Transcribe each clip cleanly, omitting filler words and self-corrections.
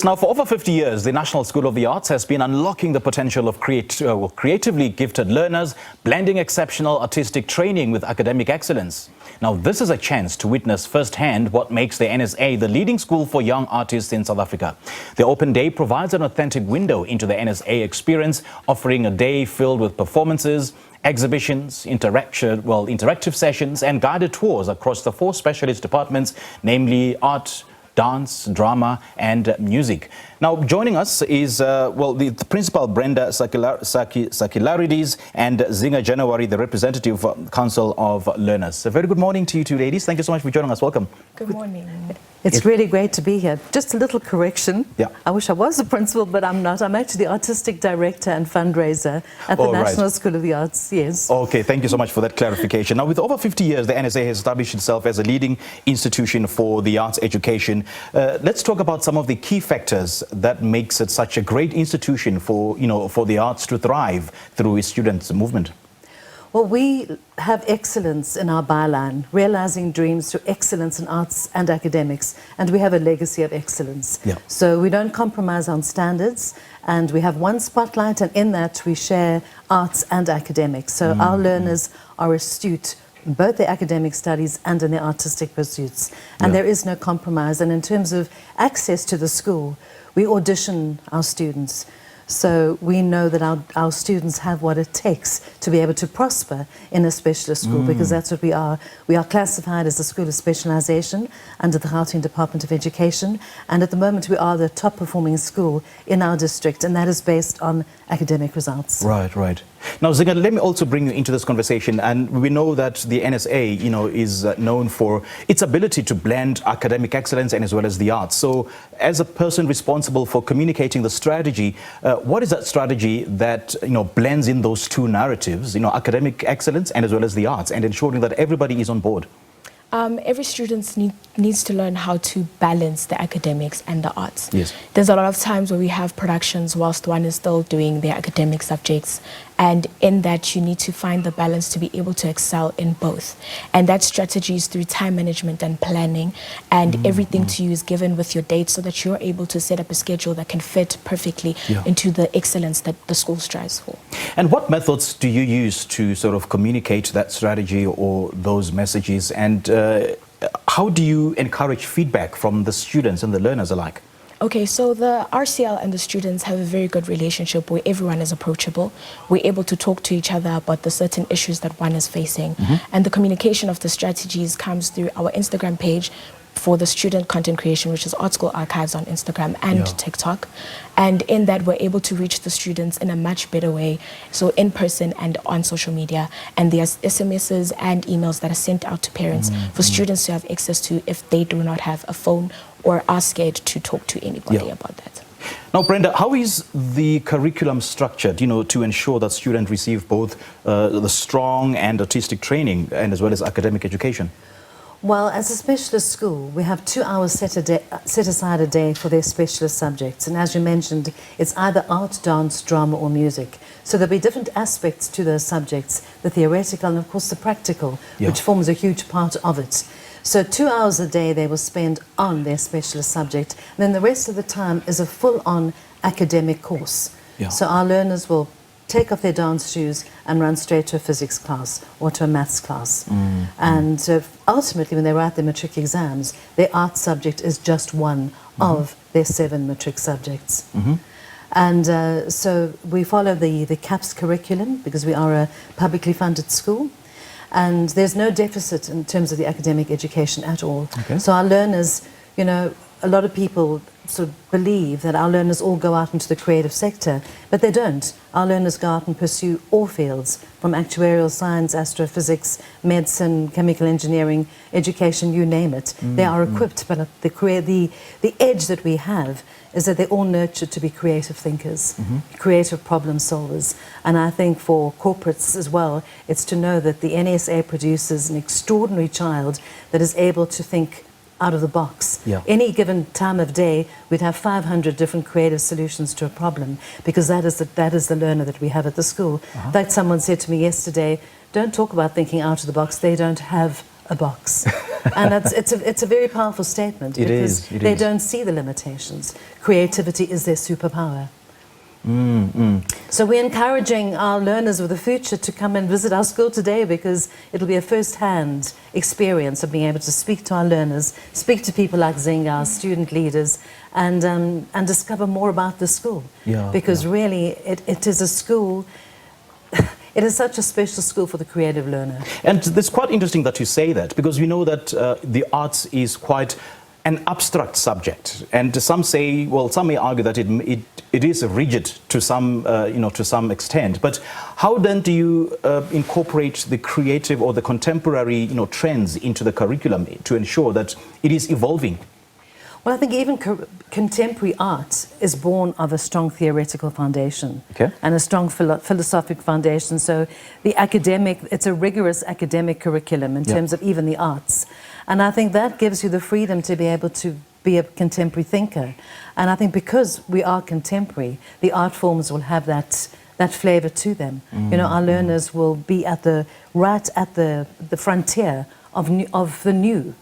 Now, for over 50 years, the National School of the Arts has been unlocking the potential of creatively gifted learners, blending exceptional artistic training with academic excellence. Now, this is a chance to witness firsthand what makes the NSA the leading school for young artists in South Africa. The Open Day provides an authentic window into the NSA experience, offering a day filled with performances, exhibitions, interactive sessions and guided tours across the 4 specialist departments, namely art, dance, drama and music. Now, joining us is, the Principal Brenda Sakilarides and Zinga January, the Representative Council of Learners. A very good morning to you two ladies. Thank you so much for joining us. Welcome. Good morning. It's really great to be here. Just a little correction. Yeah. I wish I was a principal, but I'm not. I'm actually the Artistic Director and Fundraiser at the National School of the Arts, yes. Okay, thank you so much for that clarification. Now, with over 50 years, the NSA has established itself as a leading institution for the arts education. Let's talk about some of the key factors that makes it such a great institution for, for the arts to thrive through its students' movement. Well, we have excellence in our byline, realizing dreams through excellence in arts and academics, and we have a legacy of excellence. Yeah. So we don't compromise on standards, and we have one spotlight, and in that we share arts and academics. So our learners are astute in both their academic studies and in their artistic pursuits, and there is no compromise. And in terms of access to the school, we audition our students. So we know that our students have what it takes to be able to prosper in a specialist school, because that's what we are. We are classified as a school of specialization under the Gauteng Department of Education, and at the moment we are the top performing school in our district, and that is based on academic results. Right, right. Now, Zinga, let me also bring you into this conversation, and we know that the NSA, is known for its ability to blend academic excellence and as well as the arts. So, as a person responsible for communicating the strategy, what is that strategy that blends in those two narratives, academic excellence and as well as the arts, and ensuring that everybody is on board? Every student needs to learn how to balance the academics and the arts. Yes. There's a lot of times where we have productions whilst one is still doing their academic subjects, and in that you need to find the balance to be able to excel in both. And that strategy is through time management and planning, and everything to you is given with your dates so that you're able to set up a schedule that can fit perfectly into the excellence that the school strives for. And what methods do you use to sort of communicate that strategy or those messages, and how do you encourage feedback from the students and the learners alike? Okay, so the RCL and the students have a very good relationship where everyone is approachable. We're able to talk to each other about the certain issues that one is facing. And the communication of the strategies comes through our Instagram page for the student content creation, which is Art School Archives on Instagram and TikTok. And in that, we're able to reach the students in a much better way, so in person and on social media. And there's SMSs and emails that are sent out to parents for students to have access to if they do not have a phone or are scared to talk to anybody about that. Now, Brenda, how is the curriculum structured, to ensure that students receive both the strong and artistic training and as well as academic education? Well, as a specialist school, we have 2 hours set aside a day for their specialist subjects. And as you mentioned, it's either art, dance, drama or music. So there'll be different aspects to those subjects, the theoretical and of course the practical, which forms a huge part of it. So 2 hours a day they will spend on their specialist subject. And then the rest of the time is a full-on academic course. So our learners will take off their dance shoes and run straight to a physics class or to a maths class. And ultimately, when they write their matric exams, their art subject is just one of their 7 matric subjects. And so we follow the CAPS curriculum because we are a publicly funded school. And there's no deficit in terms of the academic education at all. So our learners, a lot of people sort of believe that our learners all go out into the creative sector, but they don't. Our learners go out and pursue all fields, from actuarial science, astrophysics, medicine, chemical engineering, education, you name it. They are equipped, but the edge that we have is that they're all nurtured to be creative thinkers, creative problem solvers. And I think for corporates as well, it's to know that the NSA produces an extraordinary child that is able to think out of the box. Any given time of day, we'd have 500 different creative solutions to a problem, because that is the learner that we have at the school. In fact, someone said to me yesterday, don't talk about thinking out of the box, they don't have a box. And it's a very powerful statement because they don't see the limitations. Creativity is their superpower. So we're encouraging our learners of the future to come and visit our school today because it'll be a first-hand experience of being able to speak to our learners, speak to people like Zinga, our student leaders, and discover more about the school. Because really, it is a school. It is such a special school for the creative learner. And it's quite interesting that you say that, because we know that the arts is quite an abstract subject, and some say, well, some may argue that it is rigid to some, to some extent. But how then do you incorporate the creative or the contemporary, trends into the curriculum to ensure that it is evolving? Well, I think even contemporary art is born of a strong theoretical foundation and a strong philosophic foundation. So it's a rigorous academic curriculum in terms of even the arts. And I think that gives you the freedom to be able to be a contemporary thinker. And I think because we are contemporary, the art forms will have that flavor to them. Our learners will be right at the frontier of the new.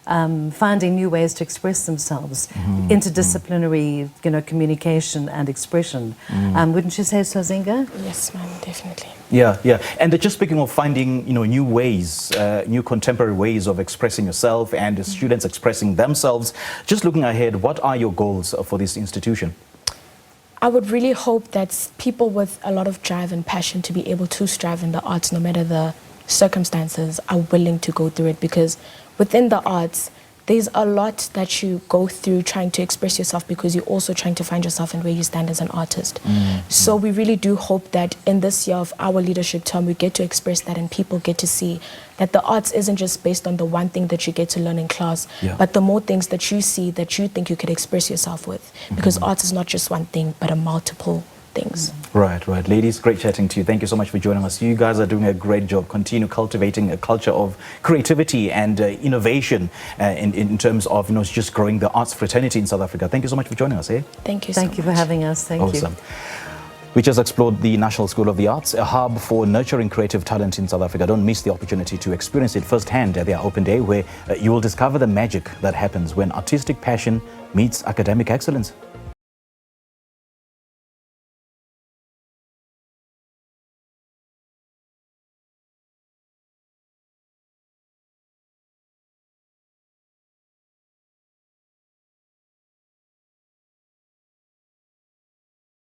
Finding new ways to express themselves, interdisciplinary, communication and expression. Wouldn't you say so, Zinga? Yes, ma'am, definitely. Yeah. And just speaking of finding, new ways, new contemporary ways of expressing yourself and the students expressing themselves, just looking ahead, what are your goals for this institution? I would really hope that people with a lot of drive and passion to be able to strive in the arts, no matter the circumstances, are willing to go through it, because within the arts, there's a lot that you go through trying to express yourself, because you're also trying to find yourself and where you stand as an artist. So we really do hope that in this year of our leadership term, we get to express that and people get to see that the arts isn't just based on the one thing that you get to learn in class, but the more things that you see that you think you could express yourself with. Because arts is not just one thing, but a multiple things. Right. Ladies, great chatting to you. Thank you so much for joining us. You guys are doing a great job. Continue cultivating a culture of creativity and innovation in terms of just growing the arts fraternity in South Africa. Thank you so much for joining us. Thank you so much. Thank you for having us. Thank you. Awesome. We just explored the National School of the Arts, a hub for nurturing creative talent in South Africa. Don't miss the opportunity to experience it firsthand at their open day, where you will discover the magic that happens when artistic passion meets academic excellence.